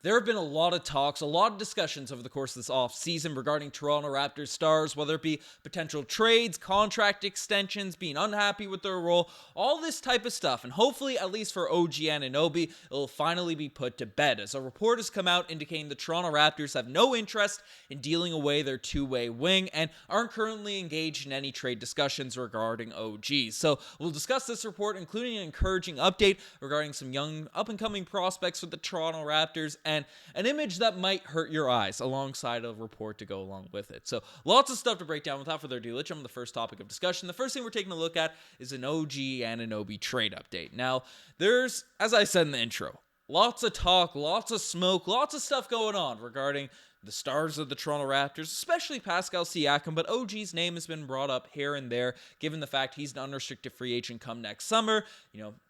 There have been a lot of talks, a lot of discussions over the course of this offseason regarding Toronto Raptors stars, whether it be potential trades, contract extensions, being unhappy with their role, all this type of stuff. And hopefully, at least for OG Anunoby, it will finally be put to bed, as a report has come out indicating the Toronto Raptors have no interest in dealing away their two-way wing and aren't currently engaged in any trade discussions regarding OG. So we'll discuss this report, including an encouraging update regarding some young up-and-coming prospects for the Toronto Raptors, and an image that might hurt your eyes alongside a report to go along with it. So lots of stuff to break down. Without further ado, let's jump to the first topic of discussion. The first thing we're taking a look at is an OG Anunoby trade update. Now, there's, as I said in the intro, lots of talk, lots of smoke, lots of stuff going on regarding the stars of the Toronto Raptors, especially Pascal Siakam, but OG's name has been brought up here and there, given the fact he's an unrestricted free agent come next summer.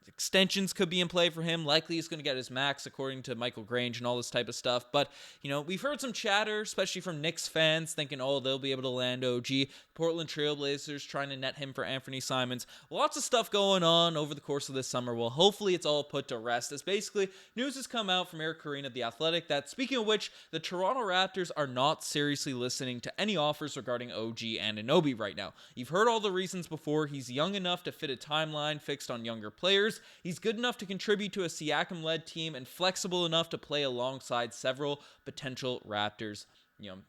Extensions could be in play for him. Likely he's going to get his max, according to Michael Grange and all this type of stuff. But, we've heard some chatter, especially from Knicks fans, thinking, they'll be able to land OG. Portland Trailblazers trying to net him for Anthony Simons. Lots of stuff going on over the course of this summer. Well, hopefully it's all put to rest, as basically news has come out from Eric Koreen of The Athletic that, speaking of which, the Toronto Raptors are not seriously listening to any offers regarding OG Anunoby right now. You've heard all the reasons before. He's young enough to fit a timeline fixed on younger players. He's good enough to contribute to a Siakam-led team and flexible enough to play alongside several potential Raptors,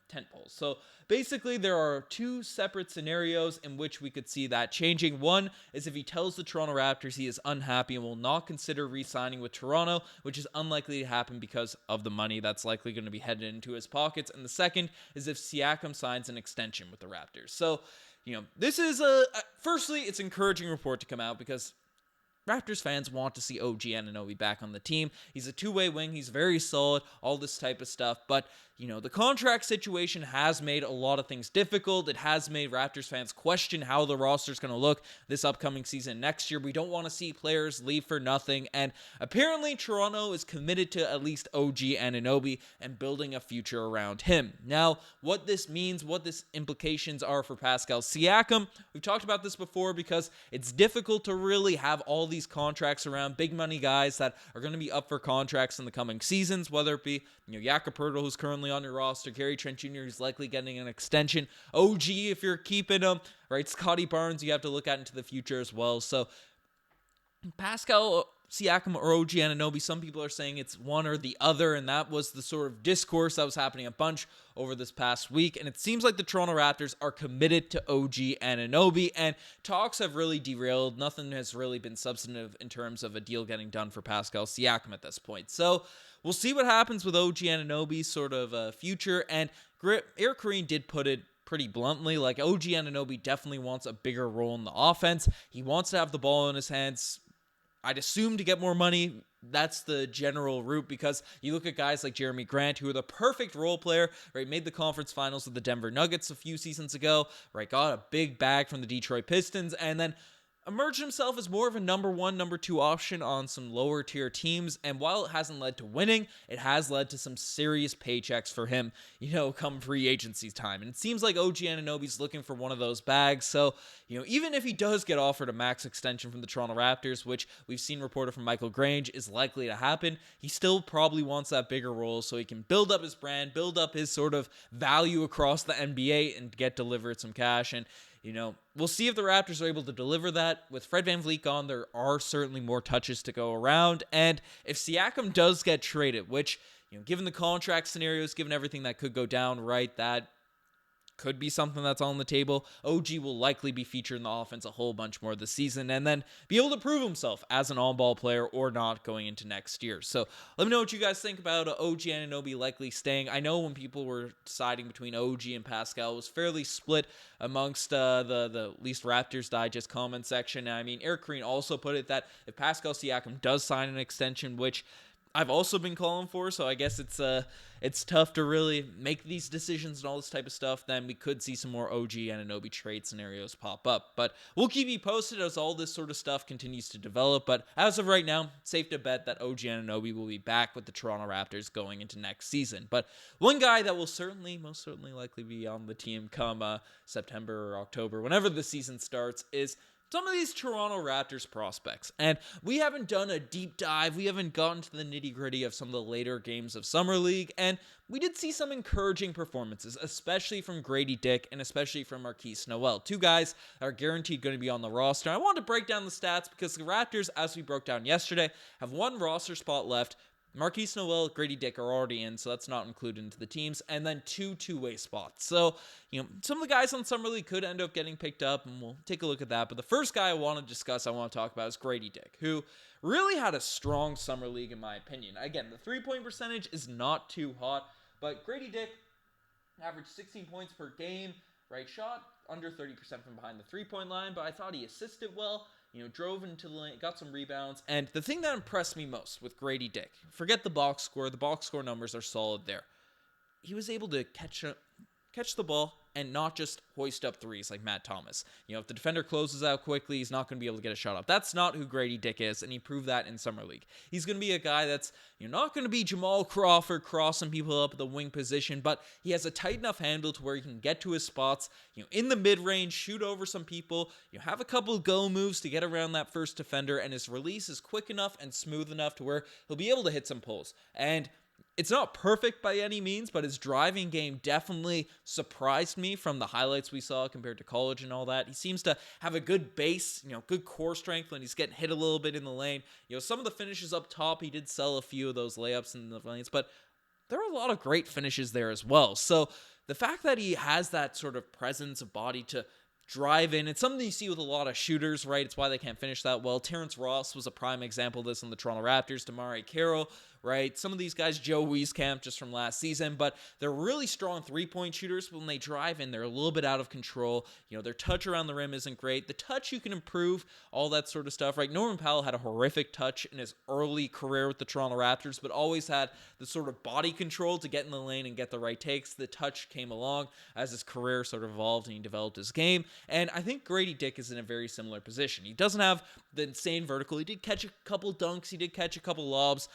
tentpoles. So basically, there are two separate scenarios in which we could see that changing. One is if he tells the Toronto Raptors he is unhappy and will not consider re-signing with Toronto, which is unlikely to happen because of the money that's likely going to be headed into his pockets. And the second is if Siakam signs an extension with the Raptors. So, this is firstly, it's an encouraging report to come out because Raptors fans want to see OG Anunoby back on the team. He's a two-way wing. He's very solid, all this type of stuff. But, the contract situation has made a lot of things difficult. It has made Raptors fans question how the roster is going to look this upcoming season next year. We don't want to see players leave for nothing. And apparently, Toronto is committed to at least OG Anunoby and building a future around him. Now, what this means, what this implications are for Pascal Siakam, we've talked about this before because it's difficult to really have all these contracts around big money guys that are going to be up for contracts in the coming seasons, whether it be Jakob Poeltl, who's currently on your roster, Gary Trent Jr., who's likely getting an extension, OG if you're keeping him, right? Scotty Barnes you have to look at into the future as well. So Pascal Siakam or OG Anunoby, some people are saying it's one or the other, and that was the sort of discourse that was happening a bunch over this past week, and it seems like the Toronto Raptors are committed to OG Anunoby, and talks have really derailed. Nothing has really been substantive in terms of a deal getting done for Pascal Siakam at this point. So we'll see what happens with OG Anunoby's sort of future, and Eric Koreen did put it pretty bluntly, like OG Anunoby definitely wants a bigger role in the offense. He wants to have the ball in his hands, I'd assume, to get more money. That's the general route, because you look at guys like Jeremy Grant, who are the perfect role player, right? Made the conference finals with the Denver Nuggets a few seasons ago, right? Got a big bag from the Detroit Pistons, and then emerged himself as more of a number one, number two option on some lower tier teams. And while it hasn't led to winning, it has led to some serious paychecks for him, come free agency time. And it seems like OG Anunoby's looking for one of those bags. So, even if he does get offered a max extension from the Toronto Raptors, which we've seen reported from Michael Grange is likely to happen, he still probably wants that bigger role so he can build up his brand, build up his sort of value across the NBA and get delivered some cash. And we'll see if the Raptors are able to deliver that. With Fred VanVleet gone, there are certainly more touches to go around. And if Siakam does get traded, which, given the contract scenarios, given everything that could go down, right, that could be something that's on the table. OG will likely be featured in the offense a whole bunch more this season and then be able to prove himself as an on-ball player or not going into next year. So let me know what you guys think about OG Anunoby likely staying. I know when people were deciding between OG and Pascal, it was fairly split amongst the at least Raptors Digest comment section. I mean, Eric Koreen also put it that if Pascal Siakam does sign an extension, which I've also been calling for, so I guess it's tough to really make these decisions and all this type of stuff, then we could see some more OG Anunoby trade scenarios pop up. But we'll keep you posted as all this sort of stuff continues to develop. But as of right now, safe to bet that OG Anunoby will be back with the Toronto Raptors going into next season. But one guy that will most certainly likely be on the team come September or October, whenever the season starts, is some of these Toronto Raptors prospects. And we haven't done a deep dive. We haven't gotten to the nitty-gritty of some of the later games of Summer League. And we did see some encouraging performances, especially from Grady Dick and especially from Marquise Noel. Two guys that are guaranteed going to be on the roster. I wanted to break down the stats because the Raptors, as we broke down yesterday, have one roster spot left. Marquise Noel, Grady Dick are already in, so that's not included into the teams, and then two-way spots. So, some of the guys on Summer League could end up getting picked up, and we'll take a look at that. But the first guy I want to discuss, I want to talk about is Grady Dick, who really had a strong Summer League, in my opinion. Again, the three-point percentage is not too hot, but Grady Dick averaged 16 points per game, right? Shot under 30% from behind the three-point line, but I thought he assisted well. Drove into the lane, got some rebounds. And the thing that impressed me most with Grady Dick, forget the box score. The box score numbers are solid there. He was able to catch the ball and not just hoist up threes like Matt Thomas. If the defender closes out quickly, he's not going to be able to get a shot up. That's not who Grady Dick is, and he proved that in Summer League. He's going to be a guy that's not going to be Jamal Crawford crossing people up at the wing position, but he has a tight enough handle to where he can get to his spots, in the mid-range, shoot over some people, have a couple go moves to get around that first defender, and his release is quick enough and smooth enough to where he'll be able to hit some pulls. And it's not perfect by any means, but his driving game definitely surprised me from the highlights we saw compared to college and all that. He seems to have a good base, good core strength when he's getting hit a little bit in the lane. Some of the finishes up top, he did sell a few of those layups in the lanes, but there are a lot of great finishes there as well. So the fact that he has that sort of presence of body to drive in, it's something you see with a lot of shooters, right? It's why they can't finish that well. Terrence Ross was a prime example of this on the Toronto Raptors. DeMarre Carroll, right? Some of these guys, Joe Wieskamp just from last season, but they're really strong three-point shooters. When they drive in, they're a little bit out of control. Their touch around the rim isn't great. The touch you can improve, all that sort of stuff, right? Norman Powell had a horrific touch in his early career with the Toronto Raptors, but always had the sort of body control to get in the lane and get the right takes. The touch came along as his career sort of evolved and he developed his game. And I think Grady Dick is in a very similar position. He doesn't have the insane vertical. He did catch a couple dunks. He did catch a couple lobs,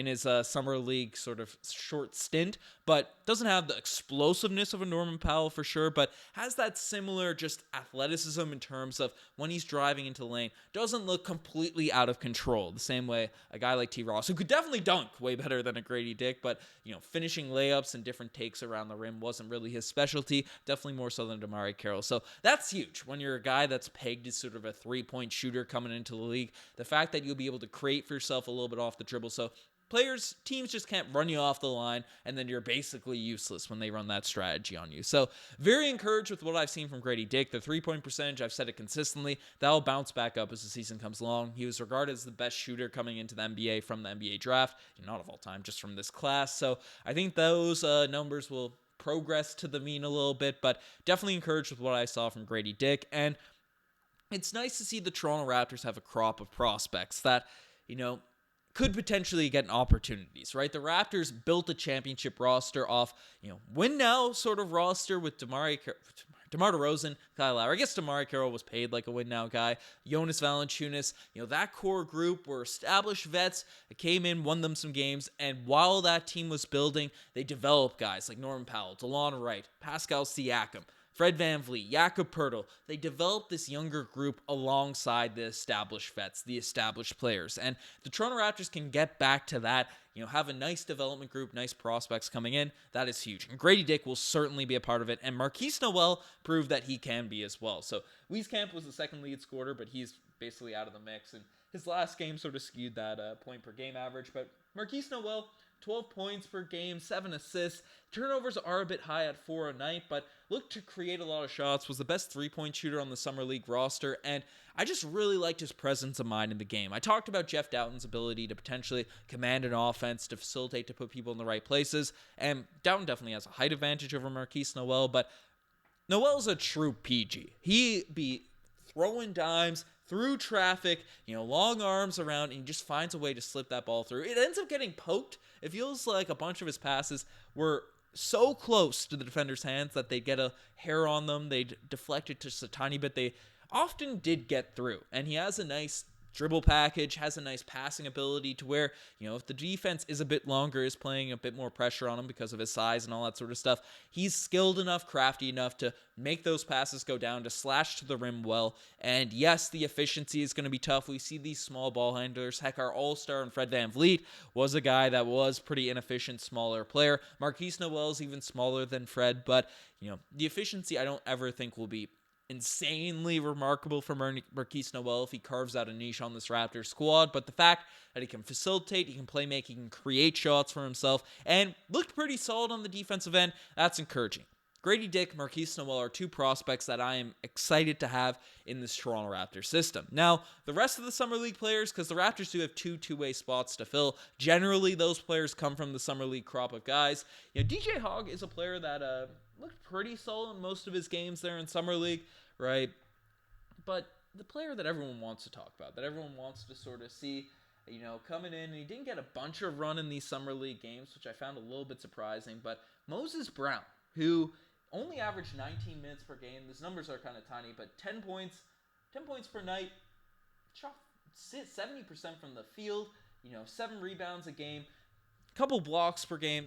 in his Summer League sort of short stint, but doesn't have the explosiveness of a Norman Powell for sure, but has that similar just athleticism in terms of when he's driving into the lane, doesn't look completely out of control. The same way a guy like T. Ross, who could definitely dunk way better than a Grady Dick, but, finishing layups and different takes around the rim wasn't really his specialty, definitely more so than DeMarre Carroll. So that's huge when you're a guy that's pegged as sort of a three-point shooter coming into the league. The fact that you'll be able to create for yourself a little bit off the dribble. So teams just can't run you off the line, and then you're basically useless when they run that strategy on you. So very encouraged with what I've seen from Grady Dick. The three-point percentage, I've said it consistently, that'll bounce back up as the season comes along. He was regarded as the best shooter coming into the NBA from the NBA draft, not of all time, just from this class. So I think those numbers will progress to the mean a little bit, but definitely encouraged with what I saw from Grady Dick. And it's nice to see the Toronto Raptors have a crop of prospects that, could potentially get opportunities, right? The Raptors built a championship roster off, win now sort of roster with DeMar DeRozan, Kyle Lowry. I guess DeMar Carroll was paid like a win now guy. Jonas Valanciunas, that core group were established vets that came in, won them some games, and while that team was building, they developed guys like Norman Powell, DeLon Wright, Pascal Siakam, Fred VanVleet, Jakob Poeltl. They developed this younger group alongside the established vets, the established players. And the Toronto Raptors can get back to that, have a nice development group, nice prospects coming in. That is huge. And Grady Dick will certainly be a part of it. And Marquise Noel proved that he can be as well. So Wieskamp was the second lead scorer, but he's basically out of the mix. And his last game sort of skewed that point per game average. But Marquise Noel, 12 points per game, 7 assists. Turnovers are a bit high at 4 a night, but looked to create a lot of shots, was the best three-point shooter on the Summer League roster, and I just really liked his presence of mind in the game. I talked about Jeff Doughton's ability to potentially command an offense, to facilitate, to put people in the right places, and Doughton definitely has a height advantage over Marquise Noel, but Noel's a true PG. He be throwing dimes through traffic, long arms around, and he just finds a way to slip that ball through. It ends up getting poked. It feels like a bunch of his passes were so close to the defender's hands that they'd get a hair on them. They'd deflect it just a tiny bit. They often did get through, and he has a nice dribble package, has a nice passing ability to where, if the defense is a bit longer, is playing a bit more pressure on him because of his size and all that sort of stuff, he's skilled enough, crafty enough to make those passes go down, to slash to the rim well. And yes, the efficiency is going to be tough. We see these small ball handlers. Heck, our all-star and Fred VanVleet was a guy that was pretty inefficient, smaller player. Marquise Noel is even smaller than Fred, but the efficiency I don't ever think will be insanely remarkable for Marquise Noel if he carves out a niche on this Raptors squad, but the fact that he can facilitate, he can play make, he can create shots for himself, and looked pretty solid on the defensive end, that's encouraging. Grady Dick, Marquise Noel are two prospects that I am excited to have in this Toronto Raptors system. Now, the rest of the Summer League players, because the Raptors do have two-way spots to fill, generally those players come from the Summer League crop of guys. DJ Hogg is a player that looked pretty solid in most of his games there in Summer League, right? But the player that everyone wants to talk about, that everyone wants to sort of see, coming in, and he didn't get a bunch of run in these Summer League games, which I found a little bit surprising, but Moses Brown, who only averaged 19 minutes per game. These numbers are kind of tiny, but 10 points per night, shot 70% from the field, 7 rebounds a game, couple blocks per game.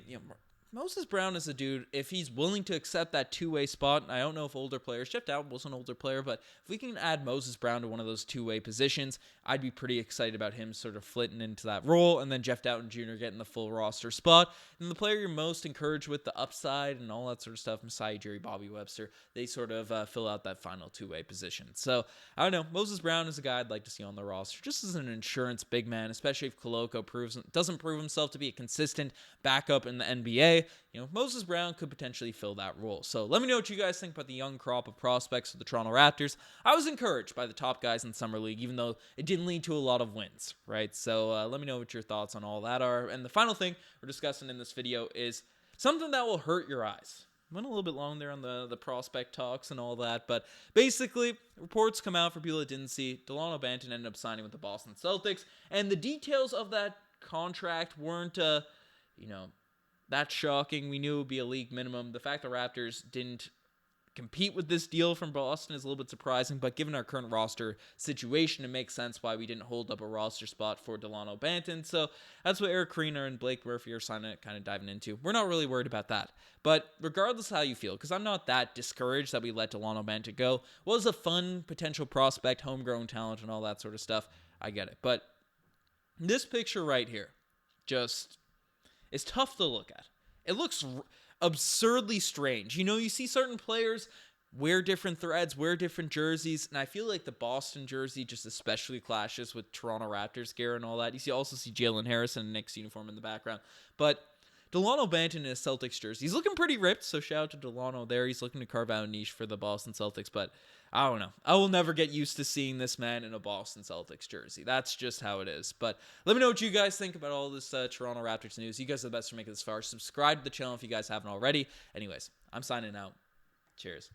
Moses Brown is a dude, if he's willing to accept that two-way spot, and I don't know if older players, Jeff Dowd was an older player, but if we can add Moses Brown to one of those two-way positions, I'd be pretty excited about him sort of flitting into that role, and then Jeff Dowden Jr. getting the full roster spot. And the player you're most encouraged with, the upside and all that sort of stuff, Masai Ujiri, Bobby Webster, they sort of fill out that final two-way position. So, I don't know, Moses Brown is a guy I'd like to see on the roster, just as an insurance big man, especially if Koloko doesn't prove himself to be a consistent backup in the NBA. Moses Brown could potentially fill that role. So let me know what you guys think about the young crop of prospects of the Toronto Raptors. I was encouraged by the top guys in Summer League, even though it didn't lead to a lot of wins, right? So let me know what your thoughts on all that are. And the final thing we're discussing in this video is something that will hurt your eyes. Went a little bit long there on the prospect talks and all that, but basically, reports come out for people that didn't see. Delano Banton ended up signing with the Boston Celtics, and the details of that contract weren't, that's shocking. We knew it would be a league minimum. The fact the Raptors didn't compete with this deal from Boston is a little bit surprising, but given our current roster situation, it makes sense why we didn't hold up a roster spot for Delano Banton. So that's what Eric Carina and Blake Murphy are kind of diving into. We're not really worried about that. But regardless of how you feel, because I'm not that discouraged that we let Delano Banton go, was a fun potential prospect, homegrown talent, and all that sort of stuff. I get it. But this picture right here just is tough to look at. It looks absurdly strange. You see certain players wear different threads, wear different jerseys, and I feel like the Boston jersey just especially clashes with Toronto Raptors gear and all that. Also see Jalen Harrison in Knicks uniform in the background. But Delano Banton in his Celtics jersey, he's looking pretty ripped, so shout out to Delano there. He's looking to carve out a niche for the Boston Celtics, but I don't know. I will never get used to seeing this man in a Boston Celtics jersey. That's just how it is. But let me know what you guys think about all this Toronto Raptors news. You guys are the best for making it this far. Subscribe to the channel if you guys haven't already. Anyways, I'm signing out. Cheers.